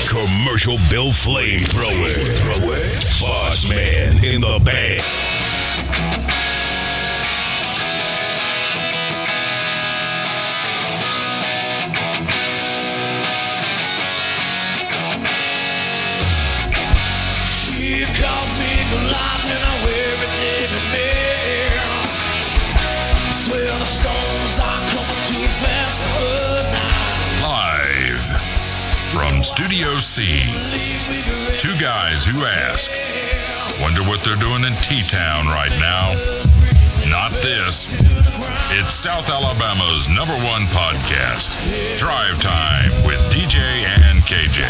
Commercial Bill Flamethrower. Bossman in the band. She calls me Goliath and I wear a David Mayer. Swear the stones are coming too fast for her now. Live from Studio C, two guys who ask, wonder what they're doing in T-Town right now. Not this. It's South Alabama's #1 podcast, Drive Time with DJ and KJ.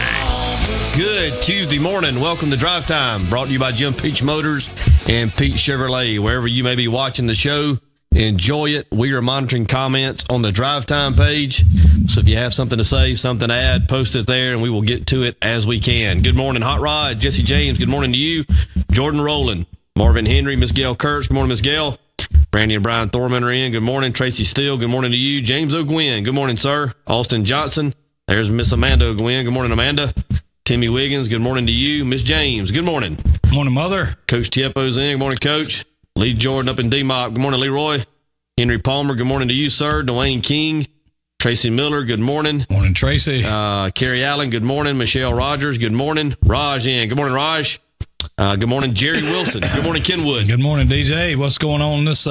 Good Tuesday morning. Welcome to Drive Time, brought to you by Jim Peach Motors and Peach Chevrolet. Wherever you may be watching the show, enjoy it. We are monitoring comments on the Drive Time page. So if you have something to say, something to add, post it there, and we will get to it as we can. Good morning, Hot Rod. Jesse James, good morning to you. Jordan Rowland, Marvin Henry, Miss Gail Kurtz, good morning, Miss Gail. Brandy and Brian Thorman are in. Good morning. Tracy Steele, good morning to you. James O'Gwin, good morning, sir. Austin Johnson, there's Miss Amanda O'Gwin. Good morning, Amanda. Timmy Wiggins, good morning to you. Miss James, good morning. Morning, Mother. Coach Tiepo's in. Good morning, Coach. Lee Jordan up in D-Mop. Good morning, Leroy. Henry Palmer, good morning to you, sir. Dwayne King. Tracy Miller, good morning. Morning, Tracy. Kerry Allen, good morning. Michelle Rogers, good morning. Raj in. Good morning, Raj. Good morning, Jerry Wilson. Good morning, Kenwood. Good morning, DJ. What's going on this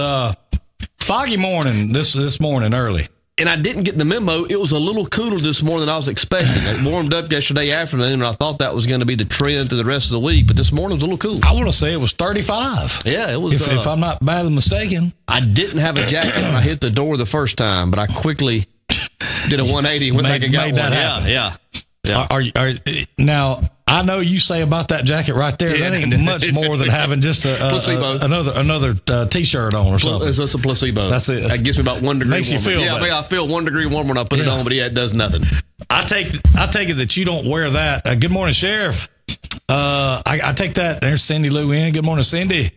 foggy morning, this morning early? And I didn't get the memo. It was a little cooler this morning than I was expecting. It warmed up yesterday afternoon, and I thought that was going to be the trend to the rest of the week. But this morning was a little cool. I want to say it was 35. Yeah, it was. If I'm not badly mistaken. I didn't have a jacket when I hit the door the first time, but I quickly did a 180, went back and got one. Yeah. Now, I know you say about that jacket right there, that ain't much more than having just another T-shirt on or something. It's just a placebo. That's it. That gives me about 1 degree Makes warmer. You feel better. I feel 1 degree warmer when I put it on, but it does nothing. I take it that you don't wear that. Good morning, Sheriff. I take that. There's Cindy Lou in. Good morning, Cindy.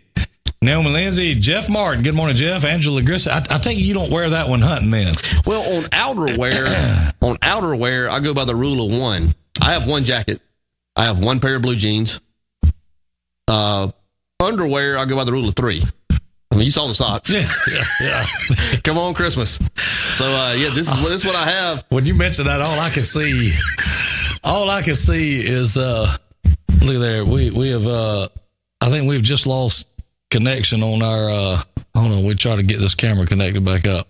Naomi Lindsay, Jeff Martin. Good morning, Jeff. Angela Grissom. I take it you don't wear that one hunting then. Well, on outerwear, I go by the rule of one. I have one jacket. I have one pair of blue jeans. Underwear, I go by the rule of three. I mean, you saw the socks. Yeah. Come on, Christmas. So, this is what I have. When you mention that, all I can see is, look there. We have, I think we've just lost connection on our, hold on, we try to get this camera connected back up.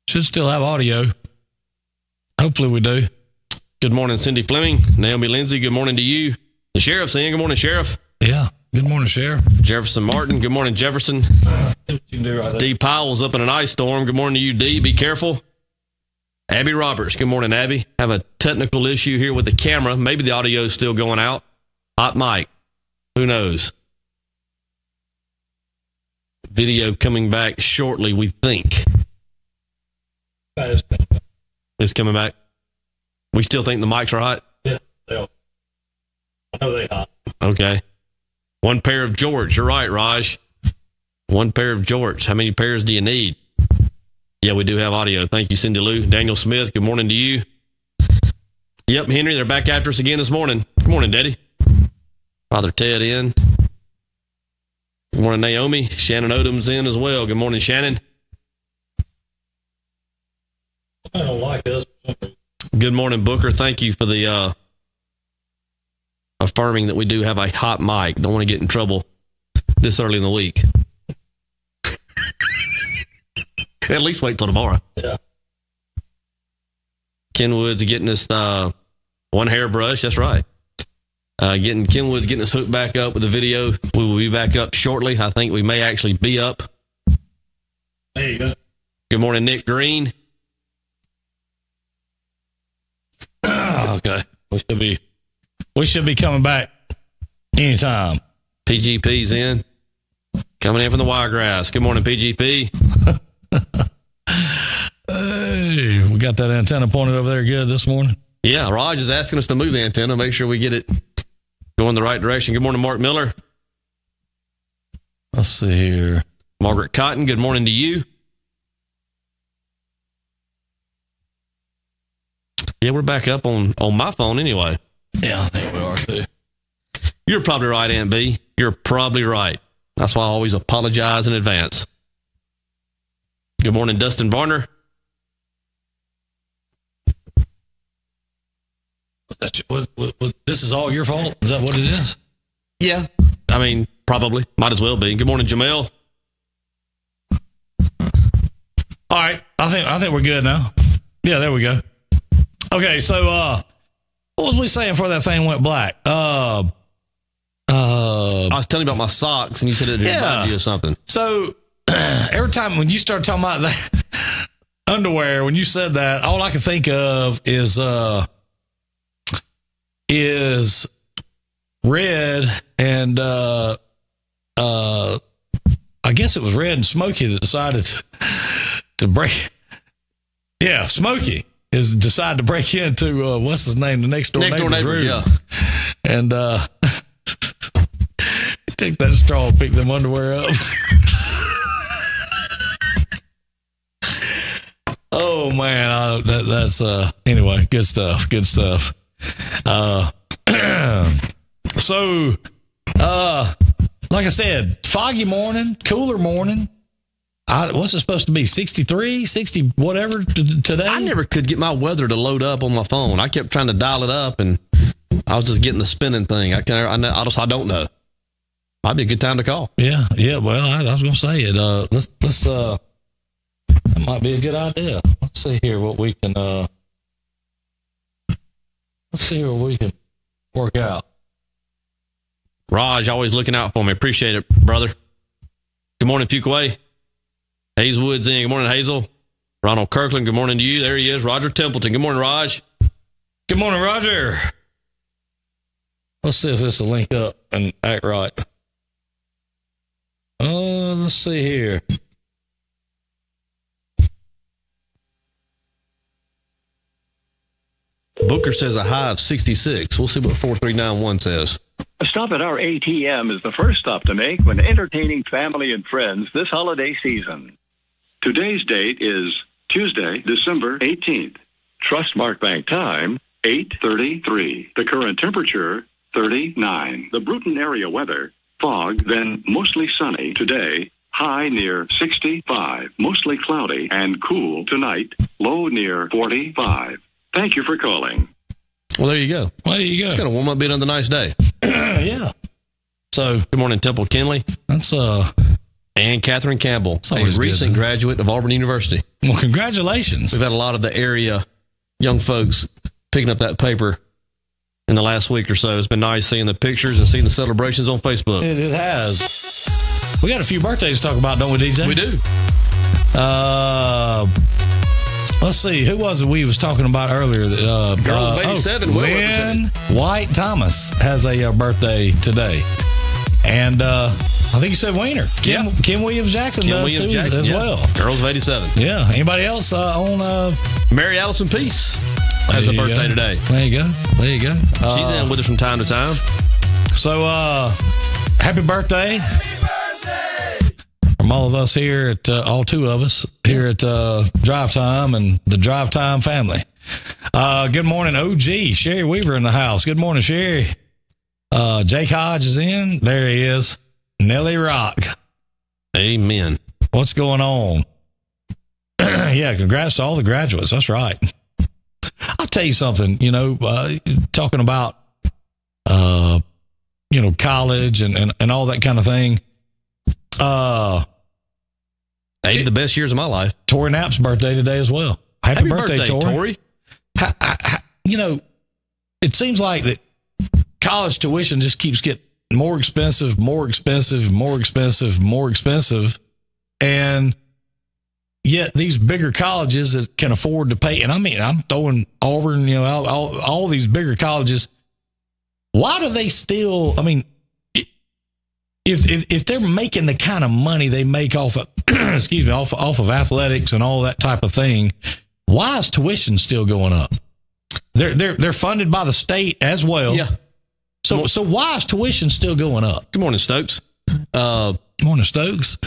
Should still have audio. Hopefully we do. Good morning, Cindy Fleming. Naomi Lindsay, good morning to you. The Sheriff's in. Good morning, Sheriff. Yeah. Good morning, Sheriff. Jefferson Martin. Good morning, Jefferson. D. Powell's up in an ice storm. Good morning to you, D. Be careful. Abby Roberts. Good morning, Abby. Have a technical issue here with the camera. Maybe the audio is still going out. Hot mic. Who knows? Video coming back shortly, we think. It's coming back. We still think the mics are hot? Yeah, they are. I know they hot. Okay. One pair of jorts. You're right, Raj. One pair of jorts. How many pairs do you need? Yeah, we do have audio. Thank you, Cindy Lou. Daniel Smith, good morning to you. Yep, Henry, they're back after us again this morning. Good morning, Daddy. Father Ted in. Good morning, Naomi. Shannon Odom's in as well. Good morning, Shannon. I don't like us. Good morning, Booker. Thank you for the affirming that we do have a hot mic. Don't want to get in trouble this early in the week. At least wait till tomorrow. Yeah. Kenwood's getting us one hairbrush. That's right. Kenwood's getting us hooked back up with the video. We will be back up shortly. I think we may actually be up. There you go. Good morning, Nick Green. Okay. We should be coming back anytime. PGP's in. Coming in from the Wiregrass. Good morning, PGP. Hey, we got that antenna pointed over there good this morning. Yeah, Raj is asking us to move the antenna, make sure we get it going the right direction. Good morning, Mark Miller. Let's see here. Margaret Cotton, good morning to you. Yeah, we're back up on my phone anyway. Yeah, I think we are too. You're probably right, Aunt B. You're probably right. That's why I always apologize in advance. Good morning, Dustin Varner. This is all your fault? Is that what it is? Yeah. I mean, probably. Might as well be. Good morning, Jamel. All right. I think we're good now. Yeah, there we go. Okay, so what was we saying before that thing went black? I was telling you about my socks, and you said it reminded you of something. So every time when you start talking about that underwear, when you said that, all I can think of is Red and I guess it was Red and Smokey that decided to break. Yeah, Smokey decided to break into what's his name, the next door neighbor's room. Yeah. And take that straw and pick them underwear up. Oh man, that's anyway, good stuff. So like I said, foggy morning, cooler morning. What's it supposed to be? 63, 60, whatever today? I never could get my weather to load up on my phone. I kept trying to dial it up, and I was just getting the spinning thing. I don't know. Might be a good time to call. Yeah. Well, I was going to say it. Let's that might be a good idea. Let's see here what we can. Let's see what we can work out. Raj, always looking out for me. Appreciate it, brother. Good morning, Fuquay. Hazelwood's in. Good morning, Hazel. Ronald Kirkland, good morning to you. There he is. Roger Templeton. Good morning, Raj. Good morning, Roger. Let's see if this will link up and act right. Let's see here. Booker says a high of 66. We'll see what 4391 says. A stop at our ATM is the first stop to make when entertaining family and friends this holiday season. Today's date is Tuesday, December 18th. Trustmark Bank time, 8:33. The current temperature, 39. The Bruton area weather, fog, then mostly sunny today, high near 65. Mostly cloudy and cool tonight, low near 45. Thank you for calling. Well, there you go. It's going to warm up, being another nice day. Yeah. So, good morning, Temple Kinley. That's and Catherine Campbell, a recent graduate of Auburn University. Well, congratulations. We've had a lot of the area young folks picking up that paper in the last week or so. It's been nice seeing the pictures and seeing the celebrations on Facebook. It has. We got a few birthdays to talk about, don't we, DJ? We do. Let's see. Who was it we was talking about earlier? Girls of 87. Lynn White Thomas has a birthday today. And I think you said Wiener. Kim Williams Jackson does too as well. Girls of 87. Yeah. Anybody else on? Mary Allison Peace has a birthday today. There you go. She's in with us from time to time. So, happy birthday. From all of us here at, all two of us here at Drive Time and the Drive Time family. Good morning, OG. Sherry Weaver in the house. Good morning, Sherry. Jake Hodge is in. There he is. Nelly Rock. Amen. What's going on? Yeah, congrats to all the graduates. That's right. I'll tell you something, talking about, college and all that kind of thing. 8 of the best years of my life. Tori Knapp's birthday today as well. Happy birthday, Tori. It seems like that college tuition just keeps getting more expensive. And yet these bigger colleges that can afford to pay, and I mean, I'm throwing Auburn, all these bigger colleges. Why do they still, if they're making the kind of money they make off of, off of athletics and all that type of thing, why is tuition still going up? They're funded by the state as well. Yeah. So why is tuition still going up? Good morning, Stokes. Morning, Stokes.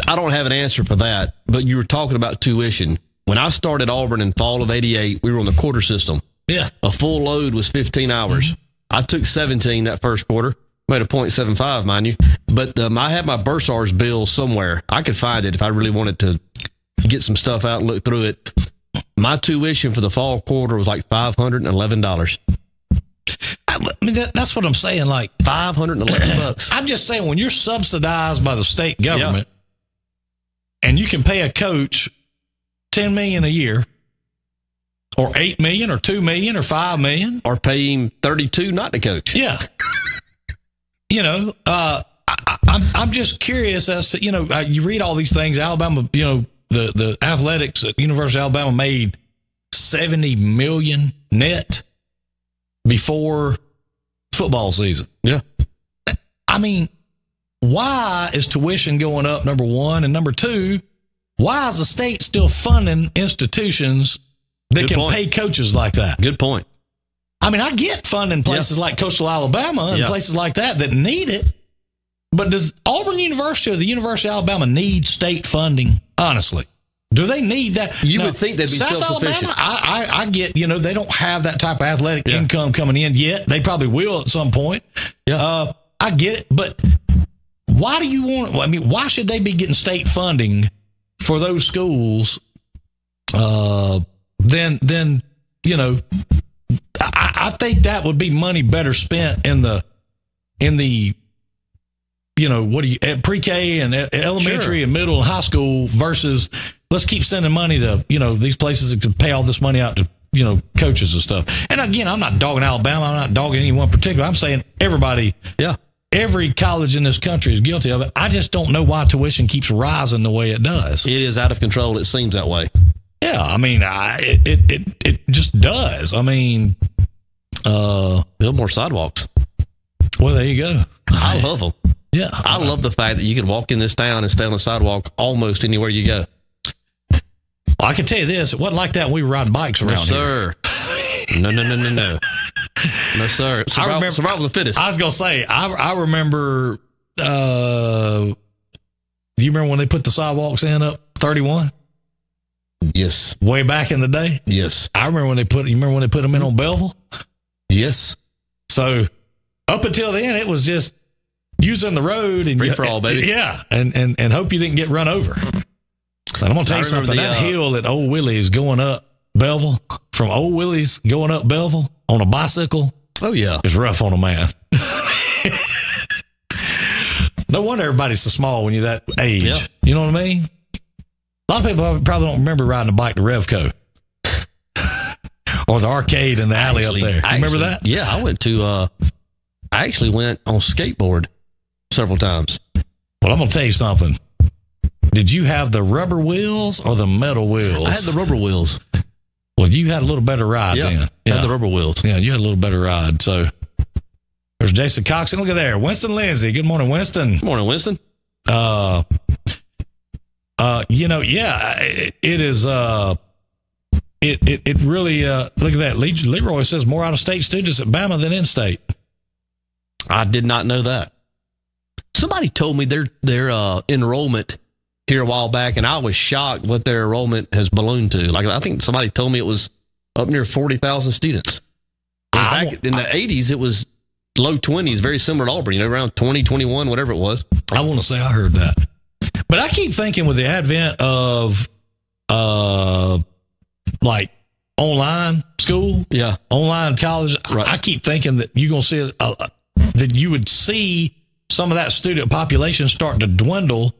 I don't have an answer for that, but you were talking about tuition. when I started Auburn in fall of '88, we were on the quarter system. Yeah. A full load was 15 hours. I took 17 that first quarter. Made a .75, mind you. But I had my bursars bill somewhere. I could find it if I really wanted to get some stuff out and look through it. My tuition for the fall quarter was like $511. I mean, that's what I'm saying. Like $511. I'm just saying, when you're subsidized by the state government and you can pay a coach $10 million a year, or $8 million, or $2 million, or $5 million, or pay him $32 not to coach. Yeah. You know, I'm just curious as to, you read all these things. Alabama, the athletics at University of Alabama made $70 million net before football season. Yeah. I mean, why is tuition going up, number one? And number two, why is the state still funding institutions that can pay coaches like that? Good point. I mean, I get funding places like Coastal Alabama and places like that need it. But does Auburn University or the University of Alabama need state funding? Honestly, do they need that? You would think they'd be South self-sufficient. Alabama, I get, they don't have that type of athletic income coming in yet. They probably will at some point. Yeah. I get it. But why do you want, why should they be getting state funding for those schools? Then I think that would be money better spent in the pre-K and elementary and middle and high school versus let's keep sending money to, these places to pay all this money out to, coaches and stuff. And again, I'm not dogging Alabama. I'm not dogging anyone particular. I'm saying everybody, every college in this country is guilty of it. I just don't know why tuition keeps rising the way it does. It is out of control. It seems that way. Yeah. I mean, it just does. I mean, build more sidewalks. Well, there you go. I love them. Yeah. I love the fact that you can walk in this town and stay on the sidewalk almost anywhere you go. I can tell you this. It wasn't like that when we were riding bikes around here. No. No, sir. Survival of the fittest. I was going to say, I remember, do you remember when they put the sidewalks in up 31? Yes. Way back in the day? Yes. I remember when they put them in on Belleville? Yes. So up until then, it was just using the road and free for all, baby. Yeah. And hope you didn't get run over. And I'm going to tell you something. That hill at Old Willie's going up Belleville, from Old Willie's going up Belleville on a bicycle. Oh, yeah. It's rough on a man. No wonder everybody's so small when you're that age. Yeah. You know what I mean? A lot of people probably don't remember riding a bike to Revco or the arcade in the alley up there. You remember that? Yeah, I actually went on skateboard several times. Well, I'm going to tell you something. Did you have the rubber wheels or the metal wheels? I had the rubber wheels. Well, you had a little better ride then. I had the rubber wheels. Yeah, you had a little better ride. So there's Jason Coxon. Look at there. Winston Lindsay. Good morning, Winston. Good morning, Winston. It is, it really, look at that. Leroy says more out-of-state students at Bama than in-state. I did not know that. Somebody told me their enrollment here a while back, and I was shocked what their enrollment has ballooned to. Like, I think somebody told me it was up near 40,000 students. Back in the 80s, it was low 20s, very similar to Auburn, around 20, 21, whatever it was. I want to say I heard that. But I keep thinking with the advent of, like, online school, online college, right. I keep thinking that you're going to see that you would see some of that student population start to dwindle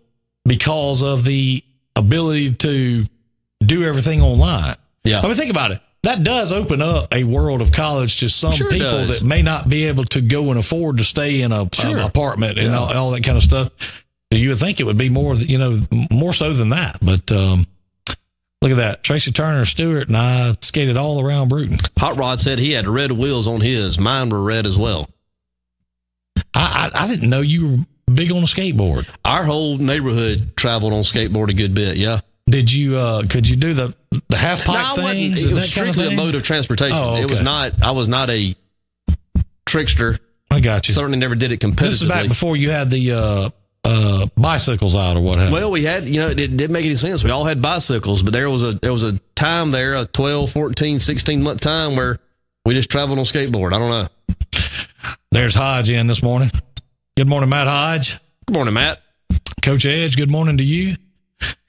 because of the ability to do everything online. Yeah. I mean, think about it. That does open up a world of college to some people that may not be able to go and afford to stay in an apartment and all that kind of stuff. You would think it would be more, more so than that. But look at that. Tracy Turner Stewart and I skated all around Bruton. Hot Rod said he had red wheels on his. Mine were red as well. I didn't know you were big on a skateboard. Our whole neighborhood traveled on skateboard a good bit, yeah. Did you, could you do the half pipe things? It was strictly a mode of transportation. Oh, okay. I was not a trickster. I got you. Certainly never did it competitively. This is back before you had the bicycles out or what have you? Well, we had, it didn't make any sense. We all had bicycles, but there was a time there, a 12, 14, 16-month time where we just traveled on skateboard. I don't know. There's Hodge in this morning. Good morning, Matt Hodge. Good morning, Matt. Coach Edge, good morning to you.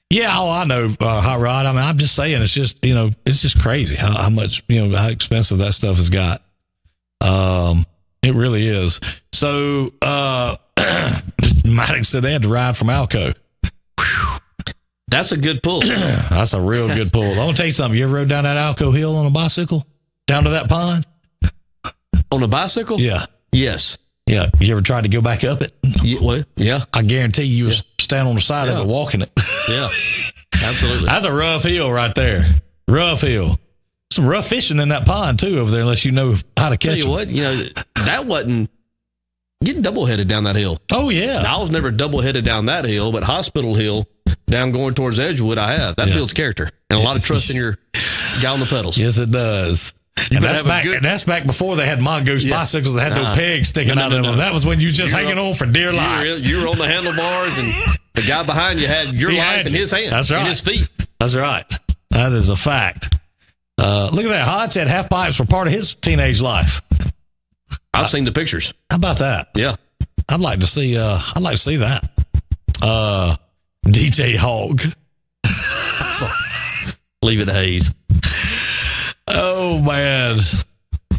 Yeah, I know, Hot Rod. I mean, I'm just saying, it's just, it's just crazy how much, how expensive that stuff has got. It really is. So, Maddox said they had to ride from Alco. That's a good pull. That's a real good pull. I'm going to tell you something. You ever rode down that Alco hill on a bicycle? Down to that pond? On a bicycle? Yeah. Yes. Yeah. You ever tried to go back up it? Yeah. I guarantee you was standing on the side of it walking it. Yeah. Absolutely. That's a rough hill right there. Rough hill. Some rough fishing in that pond, too, over there, unless you know how to catch Tell you them. what, that wasn't getting double-headed down that hill. Oh, yeah. Now, I was never double-headed down that hill, but Hospital Hill, down going towards Edgewood, I have. That builds character and a lot of trust in your guy on the pedals. Yes, it does. And that's back before they had Mongoose bicycles that had no pegs sticking out of them. That was when you just hanging on for dear life. You were on the handlebars, and the guy behind you had your life in his hands. That's right. In his feet. That's right. That is a fact. Look at that. Hodge said half pipes were part of his teenage life. I've seen the pictures. How about that? Yeah. I'd like to see that. DJ Hog. Leave it to Hayes. Oh, man.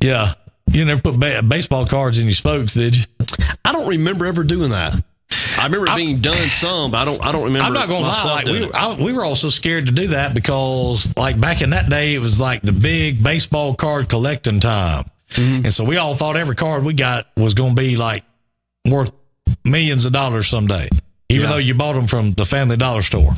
Yeah. You never put baseball cards in your spokes, did you? I don't remember ever doing that. I remember it being done some, but I don't remember. I'm not going to lie. We were also scared to do that because, like, back in that day, it was like the big baseball card collecting time. Mm-hmm. And so we all thought every card we got was going to be, like, worth millions of dollars someday, even though you bought them from the Family Dollar store.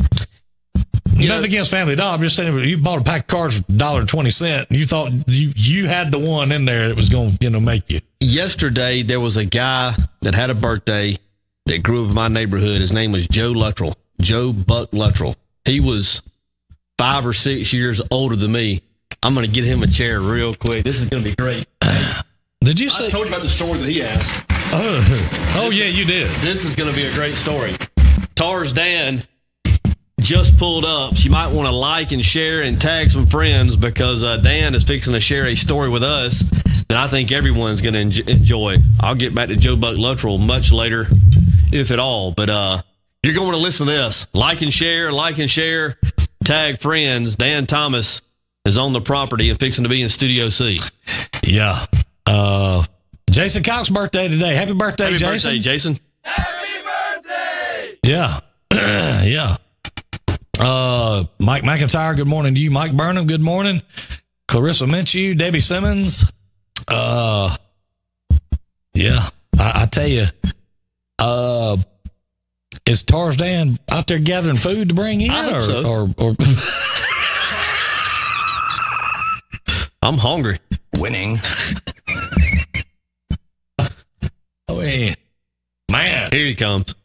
Nothing against Family Dollar. I'm just saying, you bought a pack of cards for $1.20. You thought you had the one in there that was going to, make you. Yesterday, there was a guy that had a birthday that grew up in my neighborhood. His name was Joe Luttrell. Joe Buck Luttrell. He was 5 or 6 years older than me. I'm going to get him a chair real quick. This is going to be great. Did you say? I told you about the story that he asked. Oh, yeah, you did. This is going to be a great story. Tars Dan just pulled up. You might want to like and share and tag some friends because Dan is fixing to share a story with us that I think everyone's going to enjoy. I'll get back to Joe Buck Luttrell much later, if at all. But you're going to listen to this. Like and share, tag friends. Dan Thomas is on the property and fixing to be in Studio C. Yeah. Jason Cox's birthday today. Happy birthday, Jason. Happy birthday, Jason. Happy birthday! Yeah. Yeah. Mike McIntyre, good morning to you. Mike Burnham, good morning. Clarissa Minshew, Debbie Simmons. Yeah, I tell you, is Tarzan out there gathering food to bring in? I think so. Or I'm hungry. Winning. Oh, man. Here he comes.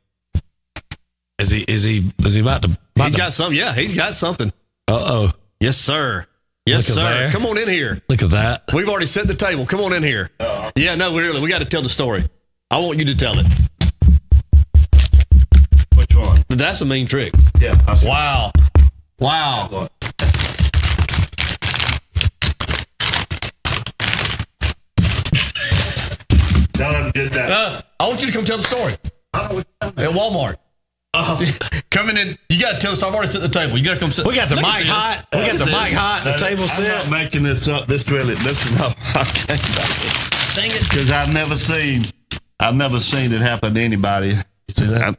Is he about to? He's got something. Yeah, he's got something. Uh-oh. Yes, sir. Yes, sir. There. Come on in here. Look at that. We've already set the table. Come on in here. Yeah, no, really. We got to tell the story. I want you to tell it. Which one? That's a mean trick. Yeah. Wow. Tell him to get that. I want you to come tell the story. At Walmart. Coming in, you got to tell us. I've already set the table. You got to come sit. We got the mic hot. We got the mic hot. The table set. I'm not making this up. This is not. Dang it! Because I've never seen it happen to anybody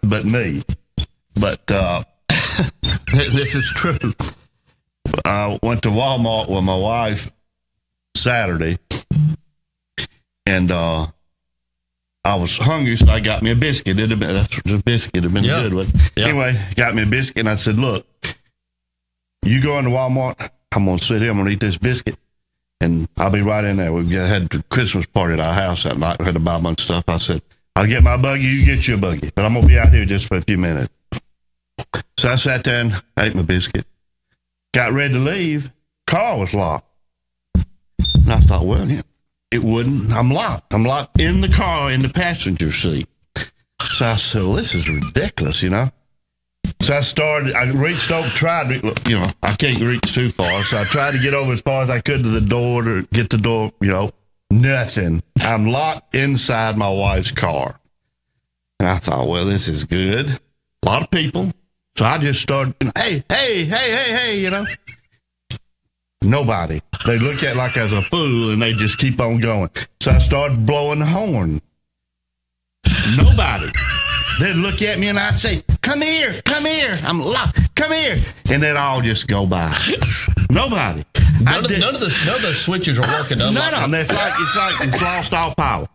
but me. But this is true. I went to Walmart with my wife Saturday, and I was hungry, so I got me a biscuit. The biscuit had been a good one. Yeah. Anyway, got me a biscuit, and I said, look, you go into Walmart, I'm going to sit here, I'm going to eat this biscuit, and I'll be right in there. We had a Christmas party at our house that night. We had to buy a bunch of stuff. I said, I'll get my buggy, you get your buggy, but I'm going to be out here just for a few minutes. So I sat there and ate my biscuit. Got ready to leave. Car was locked. And I thought, well, yeah. It wouldn't. I'm locked. I'm locked in the car in the passenger seat. So I said, well, this is ridiculous, you know. So I reached over, you know, I can't reach too far. So I tried to get over as far as I could to the door to get the door, you know, nothing. I'm locked inside my wife's car. And I thought, well, this is good. A lot of people. So I just started, hey, you know. Nobody. They look at like I was a fool and they just keep on going. So I started blowing the horn. Nobody. They'd look at me and I'd say, come here. I'm locked. Come here. And they'd all just go by. Nobody. None of the switches are working. No. It's lost all power.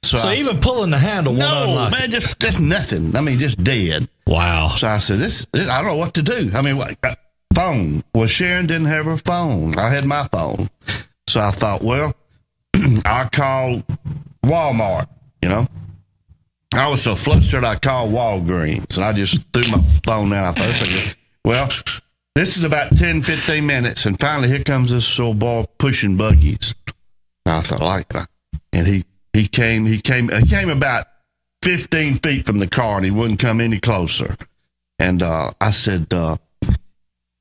So even pulling the handle won't unlock man, just nothing. I mean, just dead. Wow. So I said, I don't know what to do. I mean, phone. Well, Sharon didn't have her phone. I had my phone. So I thought, well, I'll call Walmart, you know. I was so flustered, I called Walgreens, and I just threw my phone down. I thought, well, this is about 10, 15 minutes, and finally here comes this old boy pushing buggies. And I thought, and he came about 15 feet from the car, and he wouldn't come any closer. And I said,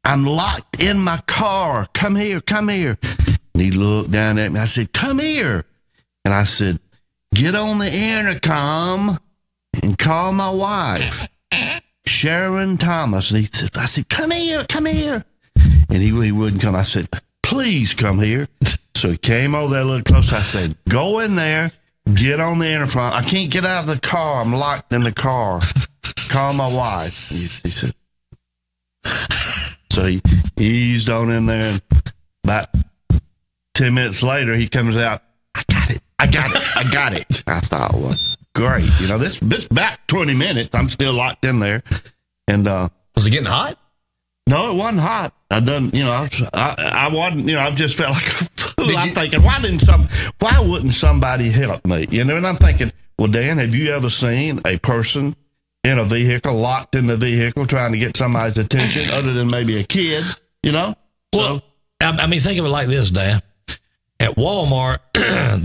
I'm locked in my car. Come here. And he looked down at me. I said, come here. And I said, get on the intercom and call my wife, Sharon Thomas. And I said, come here. And he wouldn't come. I said, please come here. So he came over there a little closer. I said, go in there, get on the intercom. I can't get out of the car. I'm locked in the car. Call my wife. And he said, so he eased on in there. And about 10 minutes later, he comes out. I got it. I thought, well, great. You know, this back 20 minutes, I'm still locked in there. And was it getting hot? No, it wasn't hot. I wasn't, you know, I just felt like a fool. I'm thinking, why wouldn't somebody help me? You know, and I'm thinking, well, Dan, have you ever seen a person in a vehicle, locked in the vehicle, trying to get somebody's attention other than maybe a kid, you know? Well, I mean, think of it like this, Dan. At Walmart,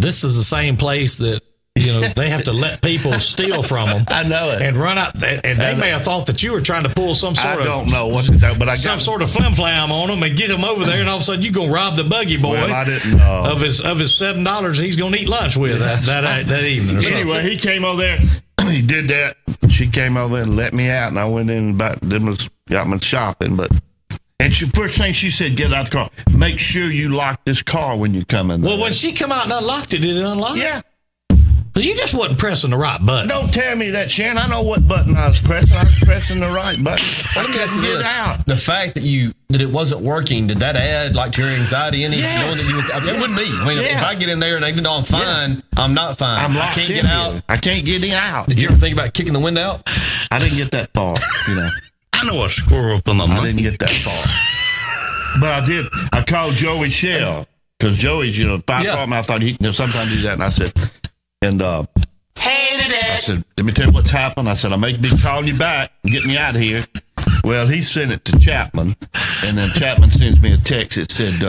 this is the same place that, you know, they have to let people steal from them. I know it. And run out. And they may have thought that you were trying to pull some sort I don't know what to do, but I got some sort of flim-flam on them and get them over there, and all of a sudden you're going to rob the buggy boy I didn't know. of his $7 he's going to eat lunch with that evening. Or something. Anyway, he came over there. He did that. She came over and let me out, and I went in and got my shopping, and first thing she said, get out of the car. Make sure you lock this car when you come in there. Well, when she come out and unlocked it, did it unlock? Yeah. Because you just wasn't pressing the right button. Don't tell me that, Sharon. I know what button I was pressing. I was pressing the right button. I couldn't get out. The fact that it wasn't working, did that add like to your anxiety? Knowing that it wouldn't be. I mean, if I get in there and even though I'm fine, I'm not fine. I'm locked I can't get out. I can't get out. Did you ever think about kicking the window out? I didn't get that far, you know. I know a squirrel up on the I monkey. didn't get that far. But I did. I called Joey Shell because Joey's, you know, fire department. I thought he sometimes do that. And I said, I said, let me tell you what's happened. I said, I may be calling you back and get me out of here. Well, he sent it to Chapman, and then Chapman sends me a text. It said,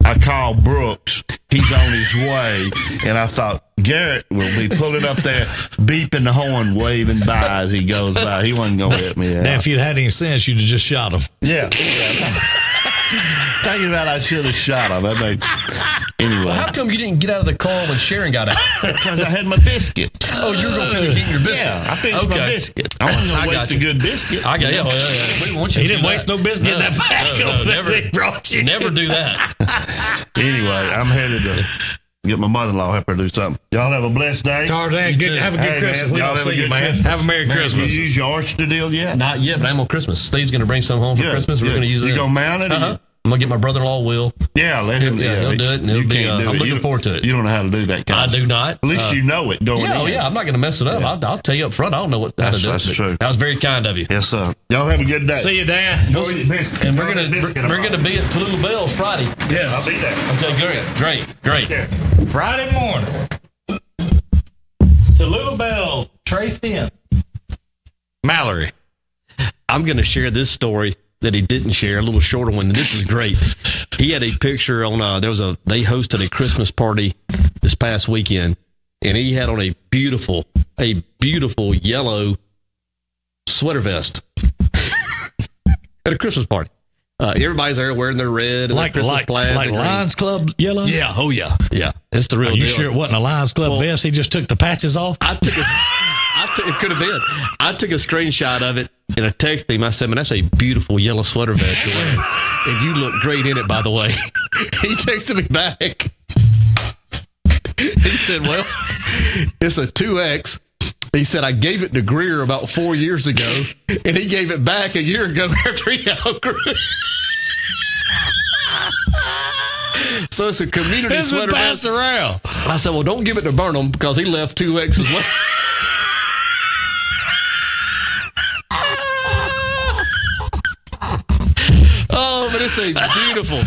I called Brooks. He's on his way. And I thought, Garrett will be pulling up there, beeping the horn, waving by as he goes by. He wasn't going to let me out. Now, if you'd had any sense, you'd have just shot him. Yeah. Thinking about I should have shot him. Anyway. Well, how come you didn't get out of the car when Sharon got out? Because I had my biscuit. Oh, you were going to finish eating your biscuit? Yeah, I finished my biscuit. I wasn't going to waste a good biscuit. I got you. He didn't waste no biscuit in that bag. Never, brought you. Never do that. Anyway, I'm headed to get my mother-in-law, help her do something. Y'all have a blessed day. Tarzan, have a good Christmas. We don't see you, man. Have a Merry Christmas. You use your oyster deal yet? Not yet, but I'm on Christmas. Steve's going to bring some home for Christmas. We're going to use it. You going to mount it? I'm going to get my brother-in-law, Will. Yeah, let him. Yeah, he'll do it. And I'm looking forward to it. You don't know how to do that kind of stuff. I do not. At least you know it going in. Yeah, I'm not going to mess it up. Yeah. I'll tell you up front. I don't know how to do it. That's true. That was very kind of you. Yes, sir. Y'all have a good day. See you, Dan. And we're going to be at Tallulah Bell's Friday. Yes, I'll be there. Okay, great. Friday morning. Tallulah Bell, Tracy and Mallory. I'm going to share this story that he didn't share, a little shorter one. This is great. He had a picture on, they hosted a Christmas party this past weekend, and he had on a beautiful a beautiful yellow sweater vest at a Christmas party. Everybody's there wearing their red and like Christmas plaids. Like Lions Club yellow? Yeah, oh yeah. Yeah, it's the real Are you deal. sure it wasn't a Lions Club vest? He just took the patches off? It could have been. I took a screenshot of it and I texted him. I said, man, that's a beautiful yellow sweater vest you're wearing. And you look great in it, by the way. He texted me back. He said, well, it's a 2X. He said, I gave it to Greer about 4 years ago, and he gave it back a year ago after he outgrew it. So it's a community It's sweater been passed vest. around. I said, well, don't give it to Burnham because he left 2X as well. Oh, but it's a beautiful,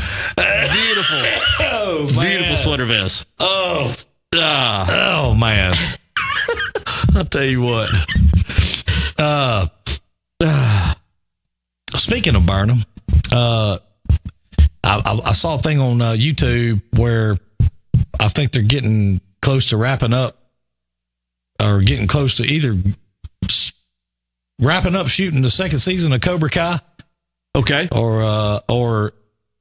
beautiful sweater vest. Oh, man. I'll tell you what. Speaking of Burnham, I saw a thing on YouTube where I think they're getting close to wrapping up or getting close to either wrapping up shooting the second season of Cobra Kai. Okay. Or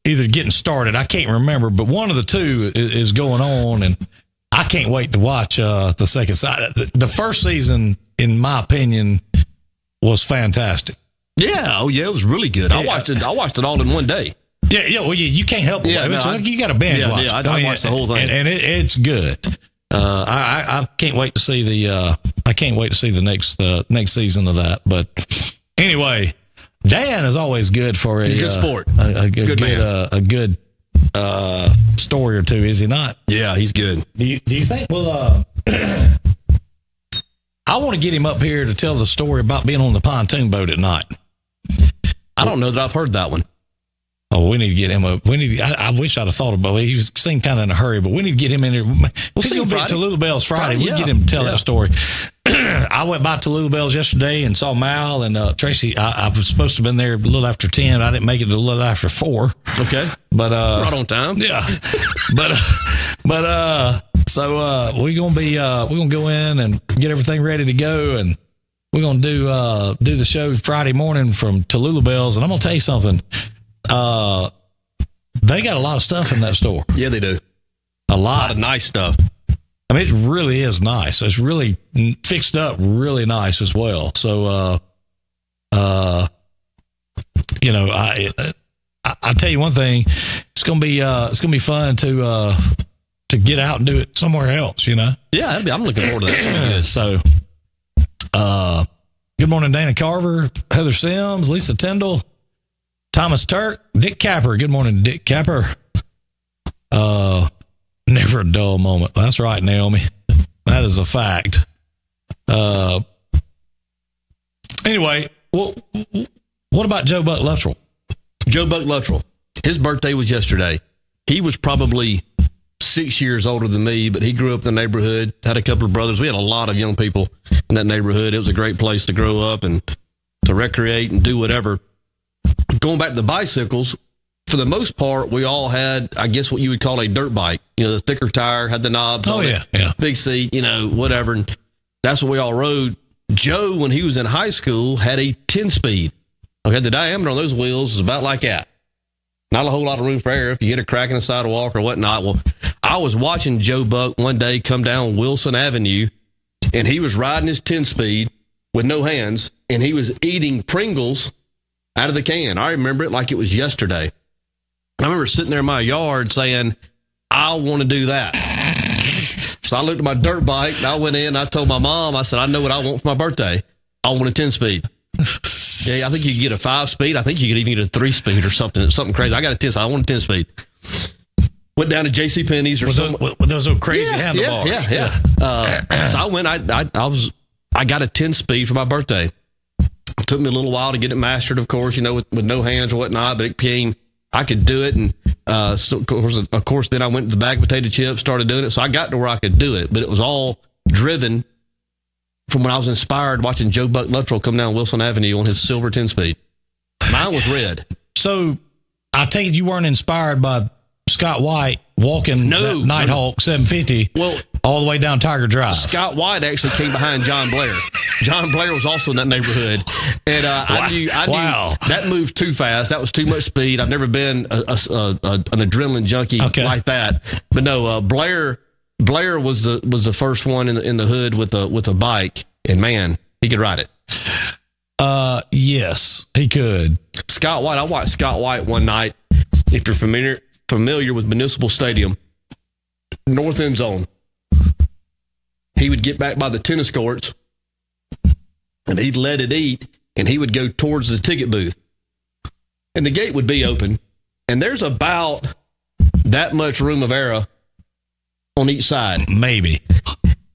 either getting started. I can't remember, but one of the two is going on, and I can't wait to watch the second side. The first season, in my opinion, was fantastic. Yeah. Oh, yeah. It was really good. I watched it all in one day. Yeah. Well, you can't help it. Yeah, no, you got to binge watch. Yeah, I watched the whole thing, and it's good. I can't wait to see the. I can't wait to see the next season of that. But anyway, Dan is always good for a good sport. A good man. a good story or two, is he not? Yeah, he's good. Do you think? Well, I want to get him up here to tell the story about being on the pontoon boat at night. I don't know that I've heard that one. Oh, we need to get him up. I wish I'd have thought about it. He seemed kind of in a hurry, but we need to get him in there. He's going to be at Tallulah Bell's Friday. We'll get him to tell that story. I went by Tallulah Bell's yesterday and saw Mal and Tracy. I was supposed to have been there a little after 10. I didn't make it a little after 4. Okay. But right on time. Yeah. So we're going to go in and get everything ready to go, and we're going to do the show Friday morning from Tallulah Bell's. And I'm going to tell you something. They got a lot of stuff in that store. Yeah, they do. A A lot lot of nice stuff. I mean, it really is nice. It's really fixed up really nice as well. So, you know, I tell you one thing, it's going to be fun to get out and do it somewhere else, you know? Yeah, I'm looking forward to that. So, good morning, Dana Carver, Heather Sims, Lisa Tyndall, Thomas Turk, Dick Capper. Good morning, Dick Capper. Never a dull moment. That's right, Naomi. That is a fact. Anyway, what about Joe Buck Luttrell? Joe Buck Luttrell. His birthday was yesterday. He was probably 6 years older than me, but he grew up in the neighborhood, had a couple of brothers. We had a lot of young people in that neighborhood. It was a great place to grow up and to recreate and do whatever. Going back to the bicycles, for the most part, we all had, I guess, what you would call a dirt bike. You know, the thicker tire, had the knobs on it, big seat, you know, whatever. And that's what we all rode. Joe, when he was in high school, had a 10-speed. Okay, the diameter on those wheels is about like that. Not a whole lot of room for air if you hit a crack in the sidewalk or whatnot. Well, I was watching Joe Buck one day come down Wilson Avenue, and he was riding his 10-speed with no hands, and he was eating Pringles out of the can. I remember it like it was yesterday. I remember sitting there in my yard saying, I want to do that. So I looked at my dirt bike, and I went in, and I told my mom, I said, I know what I want for my birthday. I want a 10-speed. Yeah, I think you can get a 5-speed. I think you could even get a 3-speed or something crazy. I got a 10, so I want a 10-speed. Went down to JCPenney's or something. With those old crazy handlebars. Yeah. So I went, I got a 10-speed for my birthday. It took me a little while to get it mastered, of course, you know, with no hands or whatnot, but it came, I could do it. And so of course, then I went to the bag of potato chips, started doing it. So I got to where I could do it, but it was all driven from when I was inspired watching Joe Buck Luttrell come down Wilson Avenue on his silver 10-speed. Mine was red. So I take it you weren't inspired by Scott White walking that Nighthawk 750 all the way down Tiger Drive. Scott White actually came behind John Blair. John Blair was also in that neighborhood. And I knew that moved too fast. That was too much speed. I've never been an adrenaline junkie like that. But no, Blair was the first one in the hood with a bike, and man, he could ride it. Yes, he could. Scott White. I watched Scott White one night. If you're familiar with Municipal Stadium, north end zone, he would get back by the tennis courts, and he'd let it eat, and he would go towards the ticket booth, and the gate would be open, and there's about that much room of error on each side, maybe.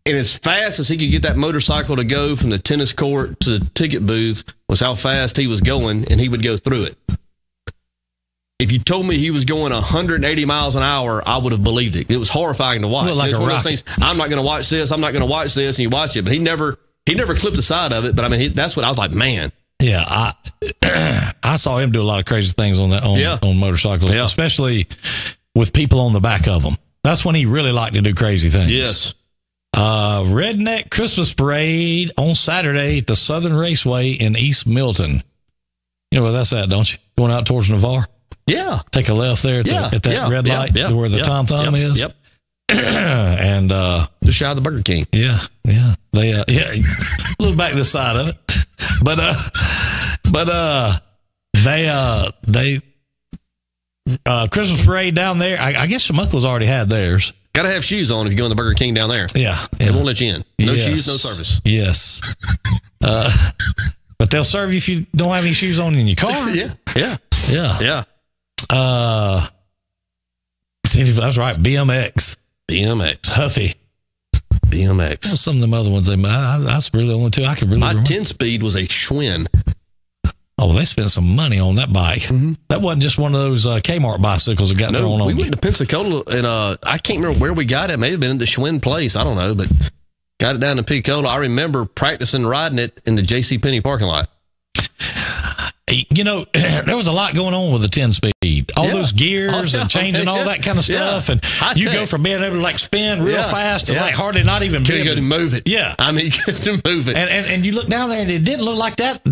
And as fast as he could get that motorcycle to go from the tennis court to the ticket booth was how fast he was going, and he would go through it. If you told me he was going 180 miles an hour, I would have believed it. It was horrifying to watch. Like it's one of those things, I'm not going to watch this. I'm not going to watch this. And you watch it, but he never clipped the side of it. But I mean, that's what I was like, man. Yeah, I saw him do a lot of crazy things on motorcycles, especially with people on the back of them. That's when he really liked to do crazy things. Yes. Redneck Christmas Parade on Saturday at the Southern Raceway in East Milton. You know where that's at, don't you? Going out towards Navarre. Yeah. Take a left there at that red light where the Tom Thumb is. Yep. And just shy of the Burger King. Yeah. They look back this side of it. But they Christmas parade down there. I guess some uncles already had theirs. Got to have shoes on if you go in the Burger King down there. Yeah. They won't let you in. No shoes, no service. Yes. But they'll serve you if you don't have any shoes on in your car. Yeah. That's right. BMX. Huffy. BMX. Well, some of them other ones, that's really the only two I could really remember. My 10-speed was a Schwinn. Oh, they spent some money on that bike. Mm-hmm. That wasn't just one of those Kmart bicycles that got thrown on. We went to Pensacola, and I can't remember where we got it. It may have been at the Schwinn place. I don't know, but got it down in Pensacola. I remember practicing riding it in the JCPenney parking lot. You know, there was a lot going on with the 10-speed. All those gears and changing all that kind of stuff. And you go from being able to like spin real fast to like hardly not even be able to move it. Yeah. I mean, to move it. And you look down there and it didn't look like that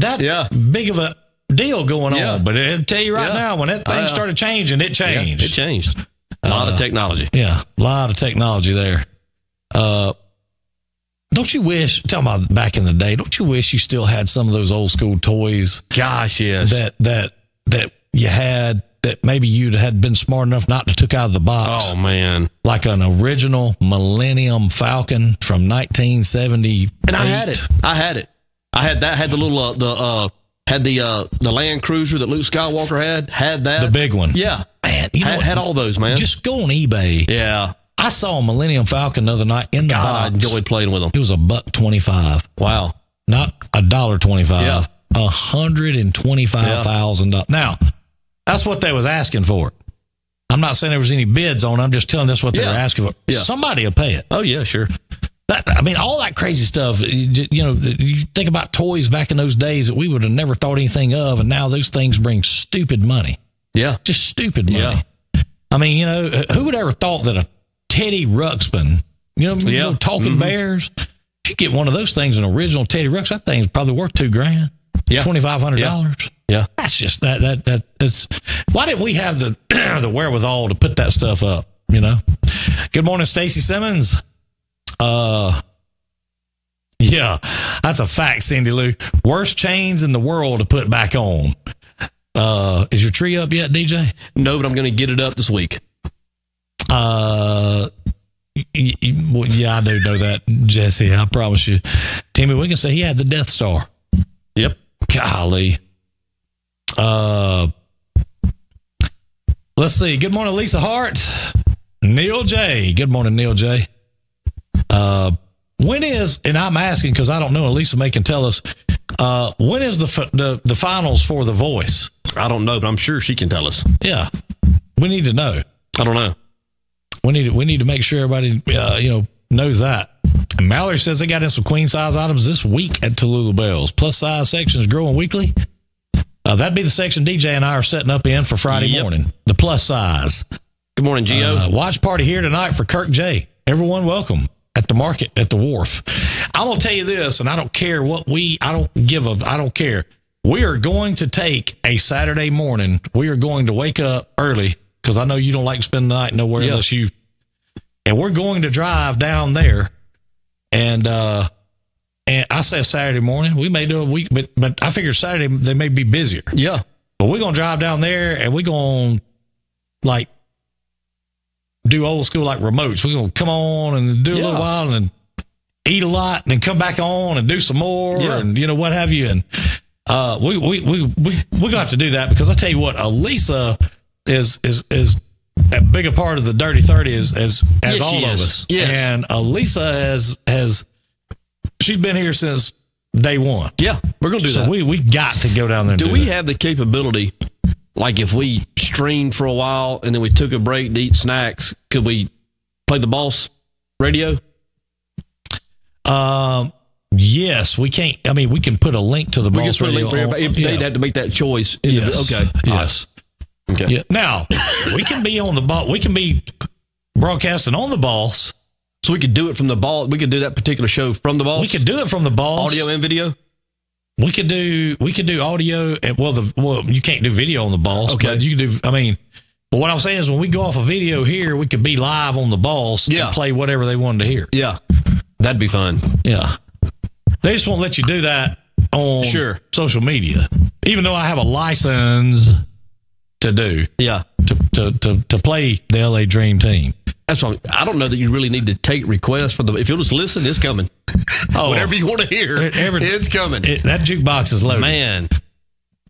big of a deal going on. But I'll tell you right now, when that thing started changing, it changed. It changed. A lot of technology. Yeah, a lot of technology there. Don't you wish, tell me about back in the day, don't you wish you still had some of those old school toys? Gosh, yes. That you had that maybe you had been smart enough not to took out of the box. Oh, man. Like an original Millennium Falcon from 1970. And I had it. I had that. Had the little, the Land Cruiser that Luke Skywalker had that. The big one. Yeah. Man, you know had all those, man. Just go on eBay. Yeah. I saw a Millennium Falcon the other night in the box. I enjoyed playing with them. It was $125. Wow. Not $1.25. Yeah. $125,000. Now, that's what they was asking for. I'm not saying there was any bids on it. I'm just telling this what they were asking for. Yeah. Somebody will pay it. Oh, yeah, sure. I mean, all that crazy stuff, you know, you think about toys back in those days that we would have never thought anything of, and now those things bring stupid money. Yeah. Just stupid money. Yeah. I mean, you know, who would ever thought that a Teddy Ruxpin, you know, little talking bears, if you get one of those things, an original Teddy Ruxpin, that thing's probably worth $2,000. Yeah. $2,500. Yeah. That's just that's why didn't we have the the wherewithal to put that stuff up, you know? Good morning, Stacy Simmons. Yeah, that's a fact, Cindy Lou. Worst chains in the world to put back on. Is your tree up yet, DJ? No, but I'm going to get it up this week. Yeah, I do know that, Jesse. I promise you. Timmy Wiggins said he had the Death Star. Yep. Golly. Let's see. Good morning, Lisa Hart. Neil J. Good morning, Neil J. When is, and I'm asking because I don't know, and Lisa May can tell us, when is the finals for The Voice? I don't know, but I'm sure she can tell us. Yeah. We need to know. I don't know. We need to make sure everybody, knows that. And Mallory says they got in some queen size items this week at Tallulah Bells. Plus size section is growing weekly. That'd be the section DJ and I are setting up in for Friday morning. The plus size. Good morning, Gio. Watch party here tonight for Kirk J. Everyone welcome at the market, at the wharf. I'm going to tell you this, and I don't care I don't care. We are going to take a Saturday morning. We are going to wake up early because I know you don't like to spend the night nowhere unless you. And we're going to drive down there, and I say a Saturday morning. We may do a week, but I figure Saturday they may be busier. Yeah, but we're gonna drive down there, and we're gonna like do old school like remotes. We're gonna come on and do a little while, and then eat a lot, and then come back on and do some more, and what have you. And we're gonna have to do that because I tell you what, Elisa is a bigger part of the Dirty 30 as all of us. Yes. And Elisa has she's been here since day one. Yeah, we're going to do that. So we got to go down there and do we have the capability, like if we streamed for a while and then we took a break to eat snacks, could we play the Boss radio? Yes, we can't. I mean, we can put a link to the Boss radio. They'd have to make that choice. Yes. Okay. Yes. Okay. Yeah. Now, we can be on the ball. We can be broadcasting on the Boss. So we could do it from the Boss. We could do that particular show from the Boss. We could do it from the Boss. Audio and video. We could do audio and you can't do video on the Boss. Okay. But you can do. I mean, but what I'm saying is when we go off a video here, we could be live on the Boss and play whatever they wanted to hear. Yeah, that'd be fun. Yeah, they just won't let you do that on social media, even though I have a license to do. Yeah. To play the LA Dream Team. That's why I don't know that you really need to take requests for if you'll just listen, it's coming. Whatever you want to hear, it's coming. That jukebox is loaded. Man,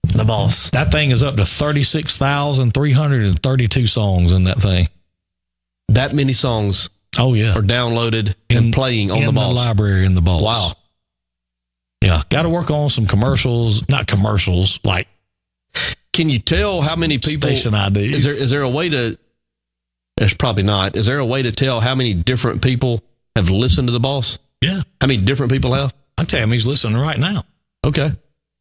the Boss. That thing is up to 36,332 songs in that thing. That many songs. Oh yeah, are downloaded and playing on the Boss. In the library in the Boss. Wow. Yeah, got to work on some commercials. Not commercials, like. Can you tell how many people? Station IDs. Is there a way to? There's probably not. Is there a way to tell how many different people have listened to the Boss? Yeah. How many different people have? I tell him he's listening right now. Okay.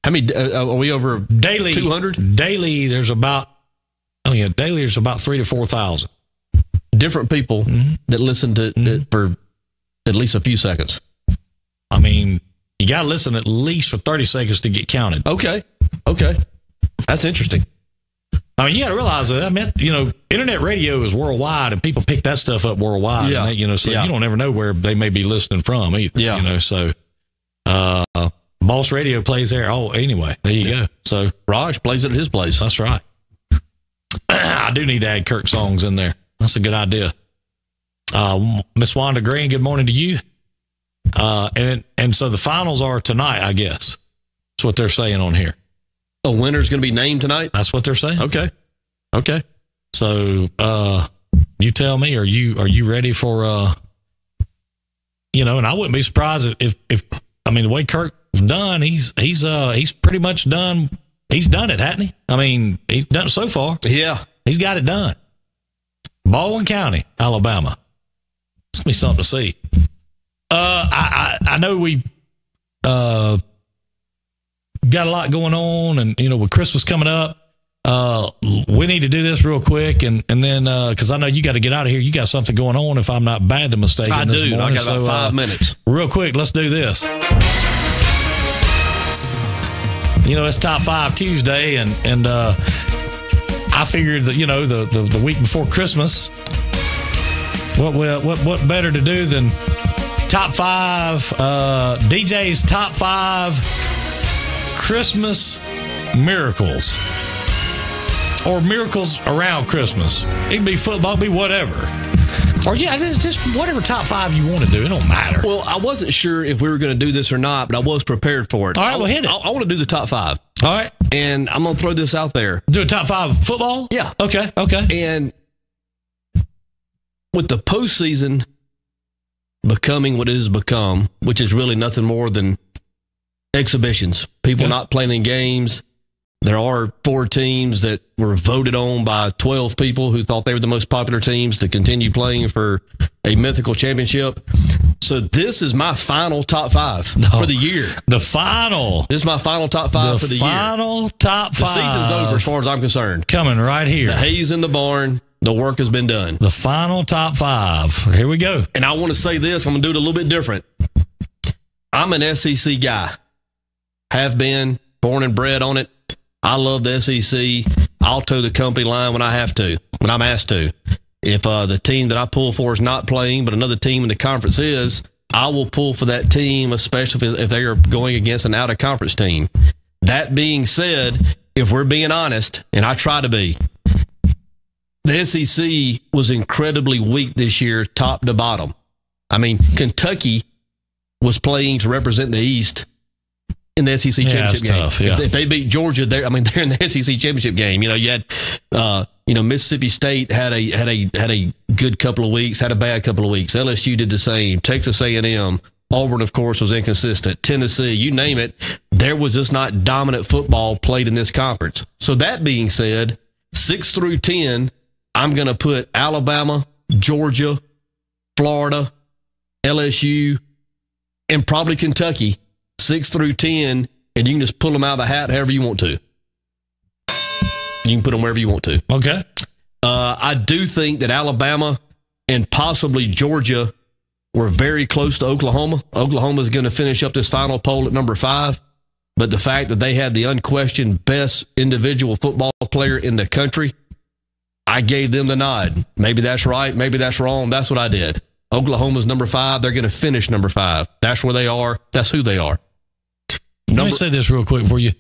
How many? Are we over daily? 200 daily. There's about. Oh yeah, daily. There's about 3,000 to 4,000 different people that listen to it for at least a few seconds. I mean, you got to listen at least for 30 seconds to get counted. Okay. That's interesting. I mean, you got to realize that. I mean, internet radio is worldwide, and people pick that stuff up worldwide. Yeah. And you don't ever know where they may be listening from either. Yeah. So Boss Radio plays there. Oh, anyway, there you go. So Raj plays it at his place. That's right. I do need to add Kirk songs in there. That's a good idea. Miss Wanda Green, good morning to you. And so the finals are tonight, I guess. That's what they're saying on here. A winner's going to be named tonight? That's what they're saying. Okay. So, you tell me, are you ready for, and I wouldn't be surprised if the way Kirk's done, he's pretty much done. He's done it, hasn't he? I mean, he's done it so far. Yeah. He's got it done. Baldwin County, Alabama. It's going to be something to see. I know we, got a lot going on, and with Christmas coming up, we need to do this real quick, and then because I know you got to get out of here. You got something going on, if I'm not badly mistaken. I this do. morning. I got about 5 minutes. Real quick, let's do this. It's Top 5 Tuesday, and I figured that the week before Christmas, what better to do than Top 5 DJ's Top 5 Christmas miracles, or miracles around Christmas. It can be football, it can be whatever, or just whatever top 5 you want to do. It don't matter. Well, I wasn't sure if we were going to do this or not, but I was prepared for it. All right, well, hit it. I want to do the top 5. All right, and I'm going to throw this out there. Do a top 5 football. Yeah. Okay. And with the postseason becoming what it has become, which is really nothing more than exhibitions, people not playing in games. There are 4 teams that were voted on by 12 people who thought they were the most popular teams to continue playing for a mythical championship. So this is my final top 5 for the year. This is my final top 5 for the year. Final top 5. The season's over as far as I'm concerned. Coming right here. The hay's in the barn. The work has been done. The final top 5. Here we go. And I want to say this. I'm going to do it a little bit different. I'm an SEC guy. Have been, born and bred on it. I love the SEC. I'll toe the company line when I have to, when I'm asked to. If the team that I pull for is not playing, but another team in the conference is, I will pull for that team, especially if they are going against an out-of-conference team. That being said, if we're being honest, and I try to be, the SEC was incredibly weak this year, top to bottom. I mean, Kentucky was playing to represent the East in the SEC championship game. Tough, yeah. If they beat Georgia, they're in the SEC championship game. You had, Mississippi State had a good couple of weeks, had a bad couple of weeks. LSU did the same. Texas A&M, Auburn, of course, was inconsistent. Tennessee, you name it, there was just not dominant football played in this conference. So that being said, 6 through 10. I'm going to put Alabama, Georgia, Florida, LSU, and probably Kentucky, 6 through 10, and you can just pull them out of the hat however you want to. You can put them wherever you want to. Okay. I do think that Alabama and possibly Georgia were very close to Oklahoma. Oklahoma is going to finish up this final poll at number 5, but the fact that they had the unquestioned best individual football player in the country, I gave them the nod. Maybe that's right. Maybe that's wrong. That's what I did. Oklahoma's number 5. They're going to finish number 5. That's where they are. That's who they are. Let me say this real quick for you.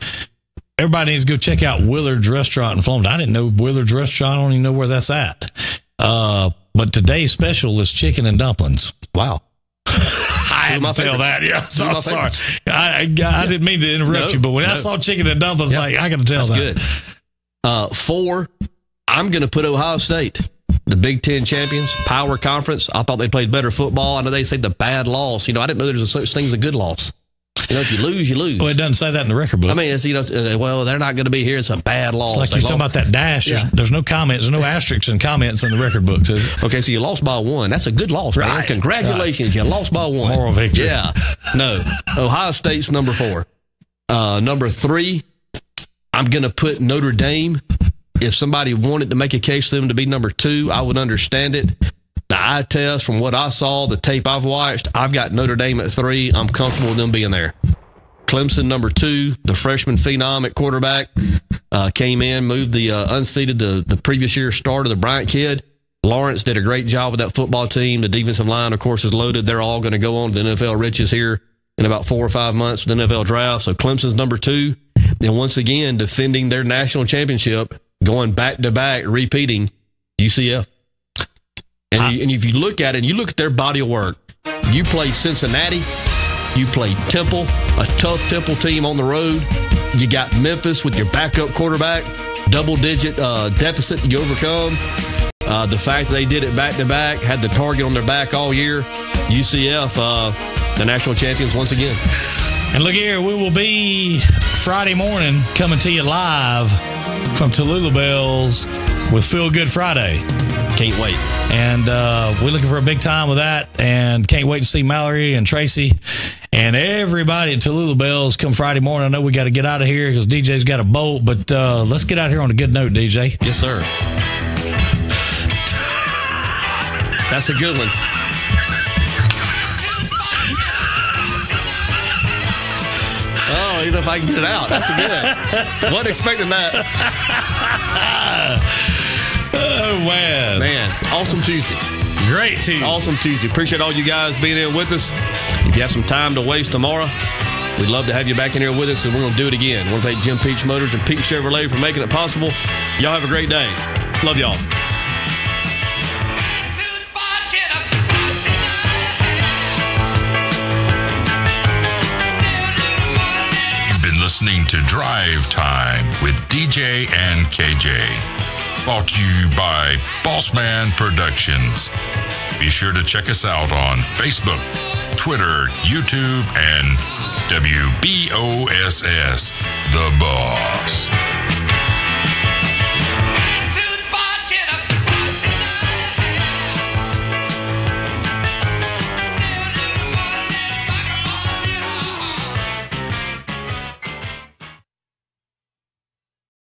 Everybody needs to go check out Willard's Restaurant in Fulton. I didn't know Willard's Restaurant. I don't even know where that's at. But today's special is chicken and dumplings. Wow. I had to tell that. Yeah, so sorry. I didn't mean to interrupt you, but when I saw chicken and dumplings, I got to tell that's good. 4, I'm going to put Ohio State, the Big Ten champions, power conference. I thought they played better football. I know they say the bad loss. I didn't know there was such thing as a good loss. If you lose, you lose. Well, it doesn't say that in the record book. I mean, it's, well, they're not going to be here. It's a bad loss. It's like you're talking about that dash. Yeah. There's no comments. There's no asterisks and comments in the record book. Okay, so you lost by 1. That's a good loss, right? Man. Congratulations. Right. You lost by 1. Moral victory. Yeah. No. Ohio State's number 4. Number 3, I'm going to put Notre Dame. If somebody wanted to make a case for them to be number 2, I would understand it. The eye test, from what I saw, the tape I've watched, I've got Notre Dame at 3. I'm comfortable with them being there. Clemson, number 2, the freshman phenom at quarterback, came in, moved the unseated, the previous year's starter, the Bryant kid. Lawrence did a great job with that football team. The defensive line, of course, is loaded. They're all going to go on to the NFL riches here in about 4 or 5 months with the NFL draft. So Clemson's number 2. And once again, defending their national championship, going back-to-back, repeating, UCF. And if you look at it, and you look at their body of work, you play Cincinnati, you play Temple, a tough Temple team on the road. You got Memphis with your backup quarterback, double-digit deficit you overcome. The fact that they did it back-to-back, had the target on their back all year. UCF, the national champions once again. And look here, we will be Friday morning coming to you live from Tallulah Bells with Feel Good Friday. Can't wait. And we're looking for a big time with that, and can't wait to see Mallory and Tracy and everybody at Tallulah Bells come Friday morning. I know we got to get out of here because DJ's got a bolt, but let's get out here on a good note, DJ. Yes, sir. That's a good one. Oh, even if I can get it out, that's a good. Wasn't expecting that. Oh, man. Man, awesome Tuesday. Great Tuesday. Awesome Tuesday. Appreciate all you guys being in with us. If you have some time to waste tomorrow, we'd love to have you back in here with us, and we're going to do it again. I want to thank Jim Peach Motors and Pete Chevrolet for making it possible. Y'all have a great day. Love y'all. Listening to Drive Time with DJ and KJ. Brought to you by Bossman Productions. Be sure to check us out on Facebook, Twitter, YouTube, and WBOSS, The Boss.